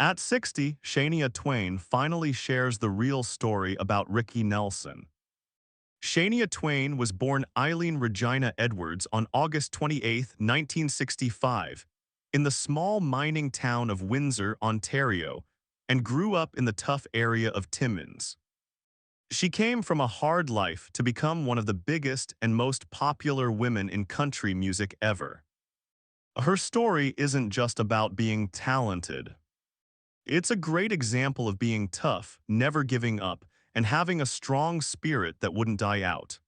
At 60, Shania Twain finally shares the real story about Ricky Nelson. Shania Twain was born Eileen Regina Edwards on August 28, 1965, in the small mining town of Windsor, Ontario, and grew up in the tough area of Timmins. She came from a hard life to become one of the biggest and most popular women in country music ever. Her story isn't just about being talented. It's a great example of being tough, never giving up, and having a strong spirit that wouldn't die out.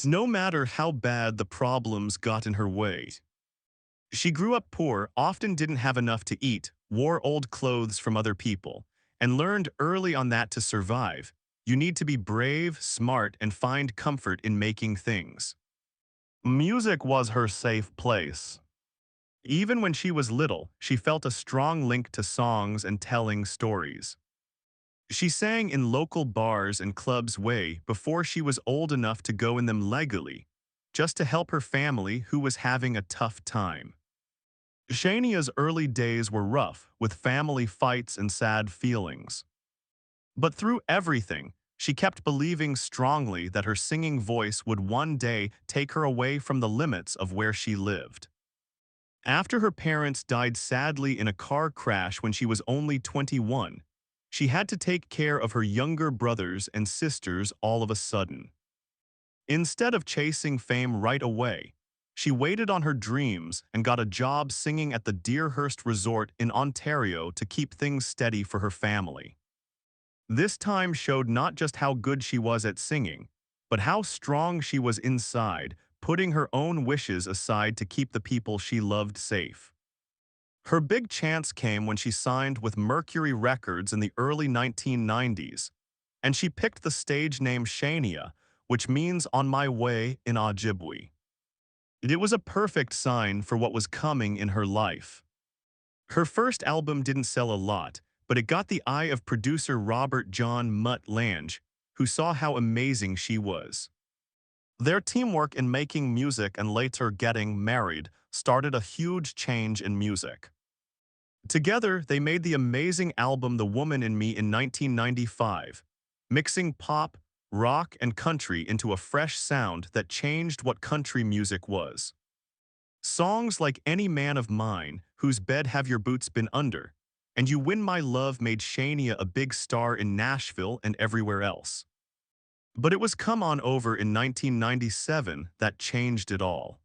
No matter how bad the problems got in her way. She grew up poor, often didn't have enough to eat, wore old clothes from other people, and learned early on that to survive, you need to be brave, smart, and find comfort in making things. Music was her safe place. Even when she was little, she felt a strong link to songs and telling stories. She sang in local bars and clubs way before she was old enough to go in them legally, just to help her family who was having a tough time. Shania's early days were rough, with family fights and sad feelings. But through everything, she kept believing strongly that her singing voice would one day take her away from the limits of where she lived. After her parents died sadly in a car crash when she was only 21, she had to take care of her younger brothers and sisters all of a sudden. Instead of chasing fame right away, she waited on her dreams and got a job singing at the Deerhurst Resort in Ontario to keep things steady for her family. This time showed not just how good she was at singing, but how strong she was inside, putting her own wishes aside to keep the people she loved safe. Her big chance came when she signed with Mercury Records in the early 1990s, and she picked the stage name Shania, which means on my way in Ojibwe. It was a perfect sign for what was coming in her life. Her first album didn't sell a lot, but it got the eye of producer Robert John Mutt Lange, who saw how amazing she was. Their teamwork in making music and later getting married started a huge change in music. Together, they made the amazing album The Woman in Me in 1995, mixing pop, rock, and country into a fresh sound that changed what country music was. Songs like Any Man of Mine, Whose Bed Have Your Boots Been Under, and You Win My Love made Shania a big star in Nashville and everywhere else. But it was Come On Over in 1997 that changed it all.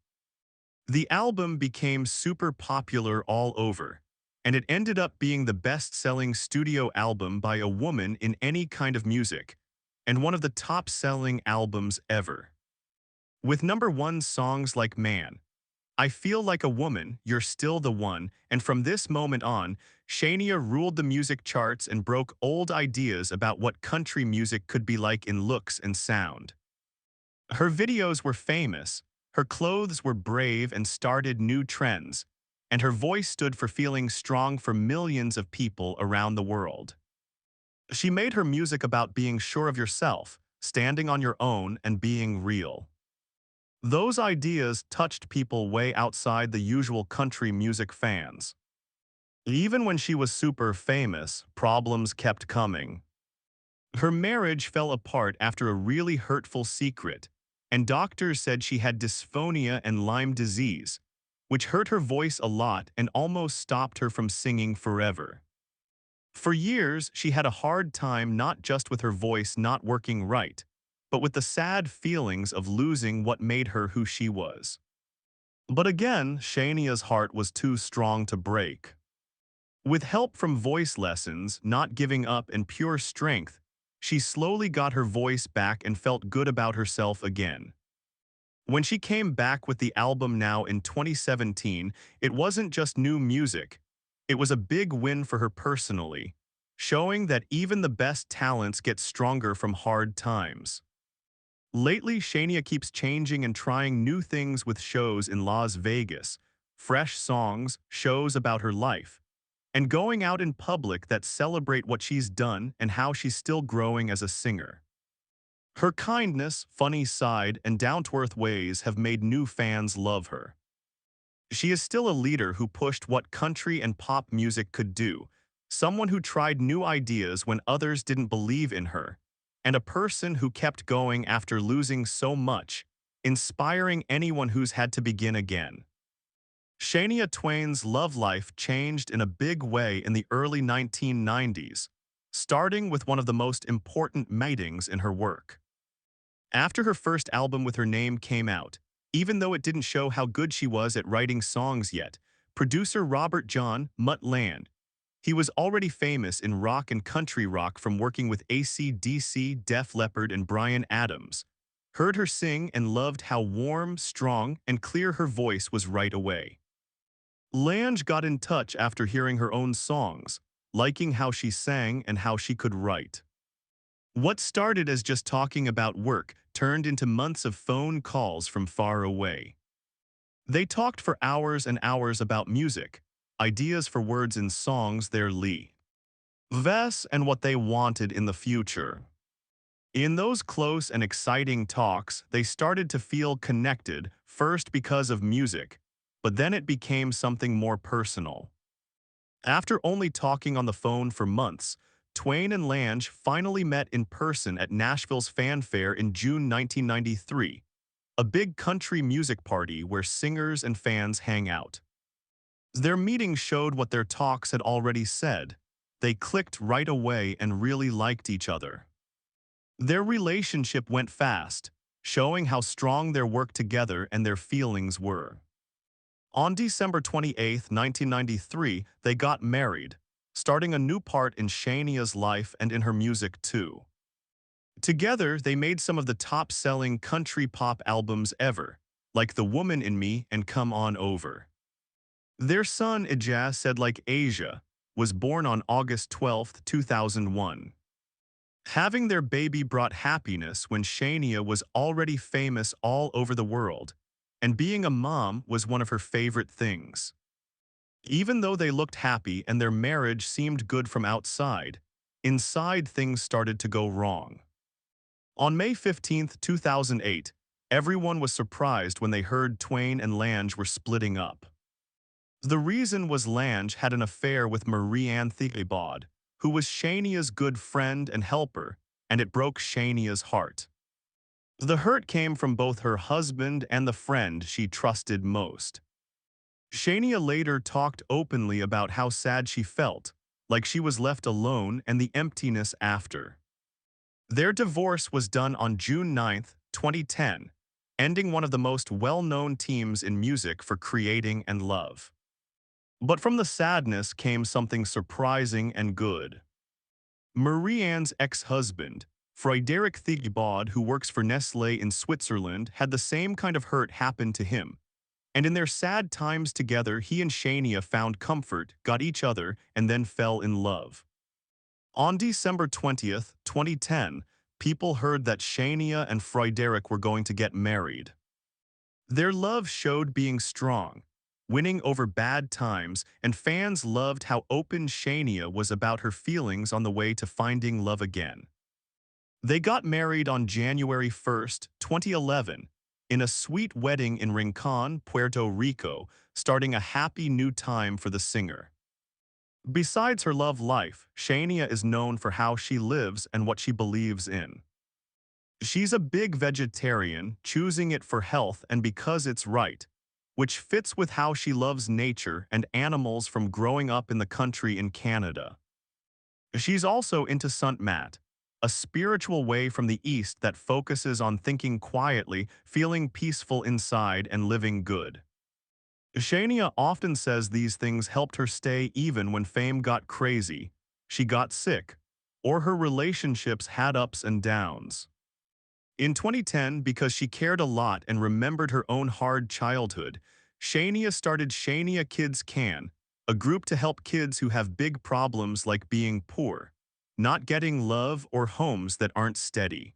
The album became super popular all over, and it ended up being the best-selling studio album by a woman in any kind of music, and one of the top-selling albums ever. With #1 songs like Man, I Feel Like a Woman, You're Still the One, and from this moment on, Shania ruled the music charts and broke old ideas about what country music could be like in looks and sound. Her videos were famous, her clothes were brave and started new trends, and her voice stood for feeling strong for millions of people around the world. She made her music about being sure of yourself, standing on your own, and being real. Those ideas touched people way outside the usual country music fans. Even when she was super famous, problems kept coming. Her marriage fell apart after a really hurtful secret, and doctors said she had dysphonia and Lyme disease, which hurt her voice a lot and almost stopped her from singing forever. For years, she had a hard time not just with her voice not working right, but with the sad feelings of losing what made her who she was. But again, Shania's heart was too strong to break. With help from voice lessons, not giving up, and pure strength, she slowly got her voice back and felt good about herself again. When she came back with the album Now in 2017, it wasn't just new music. It was a big win for her personally, showing that even the best talents get stronger from hard times. Lately, Shania keeps changing and trying new things with shows in Las Vegas, fresh songs, shows about her life, and going out in public that celebrate what she's done and how she's still growing as a singer. Her kindness, funny side, and down-to-earth ways have made new fans love her. She is still a leader who pushed what country and pop music could do, someone who tried new ideas when others didn't believe in her, and a person who kept going after losing so much, inspiring anyone who's had to begin again. Shania Twain's love life changed in a big way in the early 1990s, starting with one of the most important meetings in her work. After her first album with her name came out, even though it didn't show how good she was at writing songs yet, producer Robert John Mutt Land, he was already famous in rock and country rock from working with AC/DC, Def Leppard, and Bryan Adams, heard her sing and loved how warm, strong, and clear her voice was right away. Lange got in touch after hearing her own songs, liking how she sang and how she could write. What started as just talking about work turned into months of phone calls from far away. They talked for hours and hours about music, ideas for words in songs their Lee Vess and what they wanted in the future. In those close and exciting talks, they started to feel connected, first because of music, but then it became something more personal. After only talking on the phone for months, Twain and Lange finally met in person at Nashville's Fan Fair in June 1993, a big country music party where singers and fans hang out. Their meeting showed what their talks had already said. They clicked right away and really liked each other. Their relationship went fast, showing how strong their work together and their feelings were. On December 28, 1993, they got married, starting a new part in Shania's life and in her music too. Together, they made some of the top-selling country pop albums ever, like The Woman in Me and Come On Over. Their son, Ija Said Like Asia, was born on August 12, 2001. Having their baby brought happiness when Shania was already famous all over the world, and being a mom was one of her favorite things. Even though they looked happy and their marriage seemed good from outside, inside things started to go wrong. On May 15, 2008, everyone was surprised when they heard Twain and Lange were splitting up. The reason was Lange had an affair with Marie-Anne Thiebaud, who was Shania's good friend and helper, and it broke Shania's heart. The hurt came from both her husband and the friend she trusted most. Shania later talked openly about how sad she felt, like she was left alone and the emptiness after. Their divorce was done on June 9, 2010, ending one of the most well-known teams in music for creating and love. But from the sadness came something surprising and good. Marie-Anne's ex-husband, Frédéric Thiebaud, who works for Nestlé in Switzerland, had the same kind of hurt happen to him. And in their sad times together, he and Shania found comfort, got each other, and then fell in love. On December 20th, 2010, people heard that Shania and Frédéric were going to get married. Their love showed being strong, winning over bad times, and fans loved how open Shania was about her feelings on the way to finding love again. They got married on January 1st, 2011, in a sweet wedding in Rincon, Puerto Rico, starting a happy new time for the singer. Besides her love life, Shania is known for how she lives and what she believes in. She's a big vegetarian, choosing it for health and because it's right, which fits with how she loves nature and animals from growing up in the country in Canada. She's also into Sant Mat, a spiritual way from the East that focuses on thinking quietly, feeling peaceful inside, and living good. Shania often says these things helped her stay even when fame got crazy, she got sick, or her relationships had ups and downs. In 2010, because she cared a lot and remembered her own hard childhood, Shania started Shania Kids Can, a group to help kids who have big problems like being poor, not getting love, or homes that aren't steady.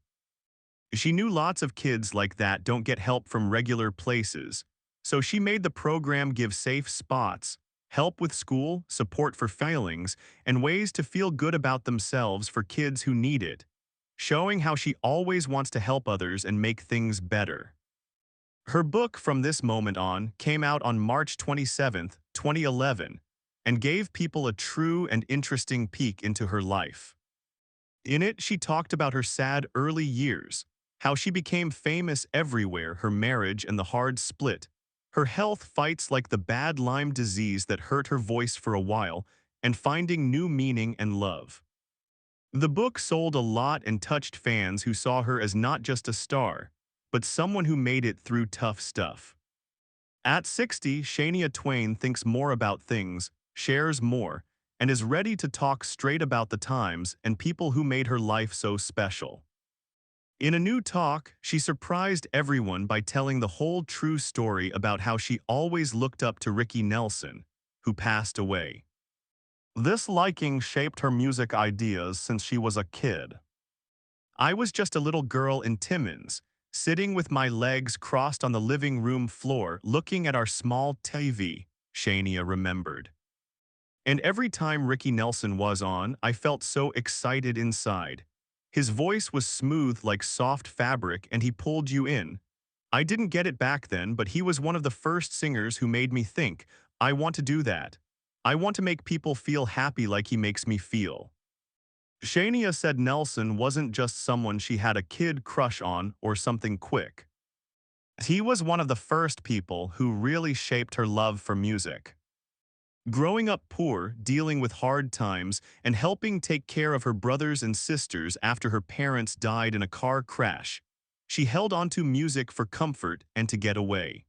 She knew lots of kids like that don't get help from regular places, so she made the program give safe spots, help with school, support for failings, and ways to feel good about themselves for kids who need it, showing how she always wants to help others and make things better. Her book From This Moment On came out on March 27, 2011, and gave people a true and interesting peek into her life. In it, she talked about her sad early years, how she became famous everywhere, her marriage and the hard split, her health fights like the bad Lyme disease that hurt her voice for a while, and finding new meaning and love. The book sold a lot and touched fans who saw her as not just a star, but someone who made it through tough stuff. At 60, Shania Twain thinks more about things, shares more, and is ready to talk straight about the times and people who made her life so special. In a new talk, she surprised everyone by telling the whole true story about how she always looked up to Ricky Nelson, who passed away. This liking shaped her music ideas since she was a kid. I was just a little girl in Timmins, sitting with my legs crossed on the living room floor looking at our small TV, Shania remembered. And every time Ricky Nelson was on, I felt so excited inside. His voice was smooth like soft fabric and he pulled you in. I didn't get it back then, but he was one of the first singers who made me think, I want to do that. I want to make people feel happy like he makes me feel. Shania said Nelson wasn't just someone she had a kid crush on or something quick. He was one of the first people who really shaped her love for music. Growing up poor, dealing with hard times, and helping take care of her brothers and sisters after her parents died in a car crash, she held onto music for comfort and to get away.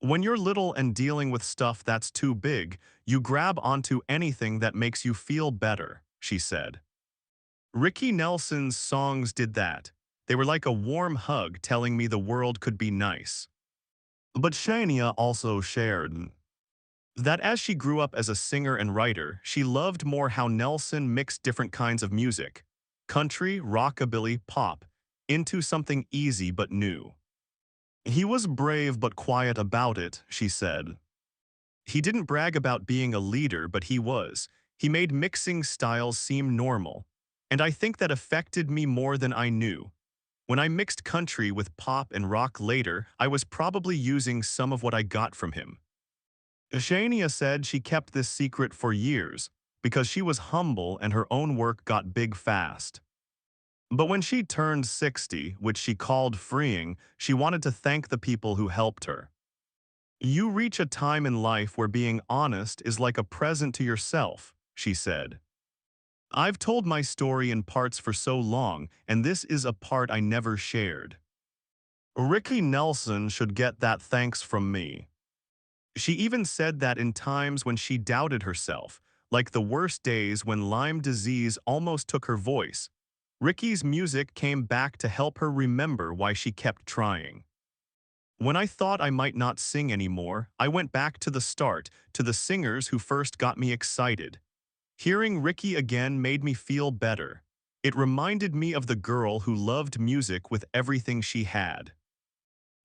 When you're little and dealing with stuff that's too big, you grab onto anything that makes you feel better, she said. Ricky Nelson's songs did that. They were like a warm hug telling me the world could be nice. But Shania also shared that as she grew up as a singer and writer, she loved more how Nelson mixed different kinds of music, country, rockabilly, pop, into something easy but new. He was brave but quiet about it, she said. He didn't brag about being a leader, but he was. He made mixing styles seem normal. And I think that affected me more than I knew. When I mixed country with pop and rock later, I was probably using some of what I got from him. Shania said she kept this secret for years because she was humble and her own work got big fast. But when she turned 60, which she called freeing, she wanted to thank the people who helped her. You reach a time in life where being honest is like a present to yourself, she said. I've told my story in parts for so long, and this is a part I never shared. Ricky Nelson should get that thanks from me. She even said that in times when she doubted herself, like the worst days when Lyme disease almost took her voice, Ricky's music came back to help her remember why she kept trying. When I thought I might not sing anymore, I went back to the start, to the singers who first got me excited. Hearing Ricky again made me feel better. It reminded me of the girl who loved music with everything she had.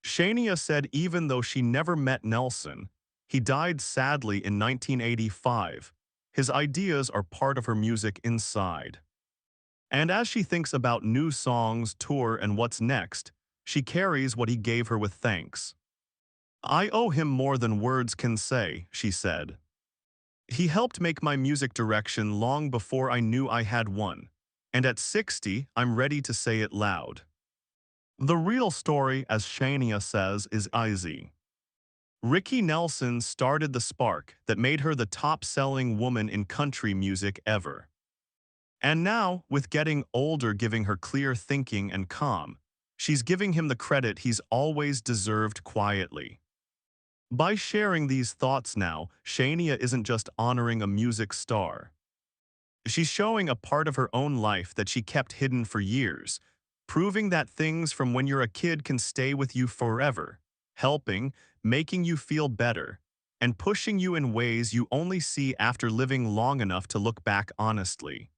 Shania said even though she never met Nelson, he died sadly in 1985. His ideas are part of her music inside. And as she thinks about new songs, tour, and what's next, she carries what he gave her with thanks. I owe him more than words can say, she said. He helped make my music direction long before I knew I had one. And at 60, I'm ready to say it loud. The real story, as Shania says, is easy. Ricky Nelson started the spark that made her the top-selling woman in country music ever. And now, with getting older giving her clear thinking and calm, she's giving him the credit he's always deserved quietly. By sharing these thoughts now, Shania isn't just honoring a music star. She's showing a part of her own life that she kept hidden for years, proving that things from when you're a kid can stay with you forever, helping, making you feel better, and pushing you in ways you only see after living long enough to look back honestly.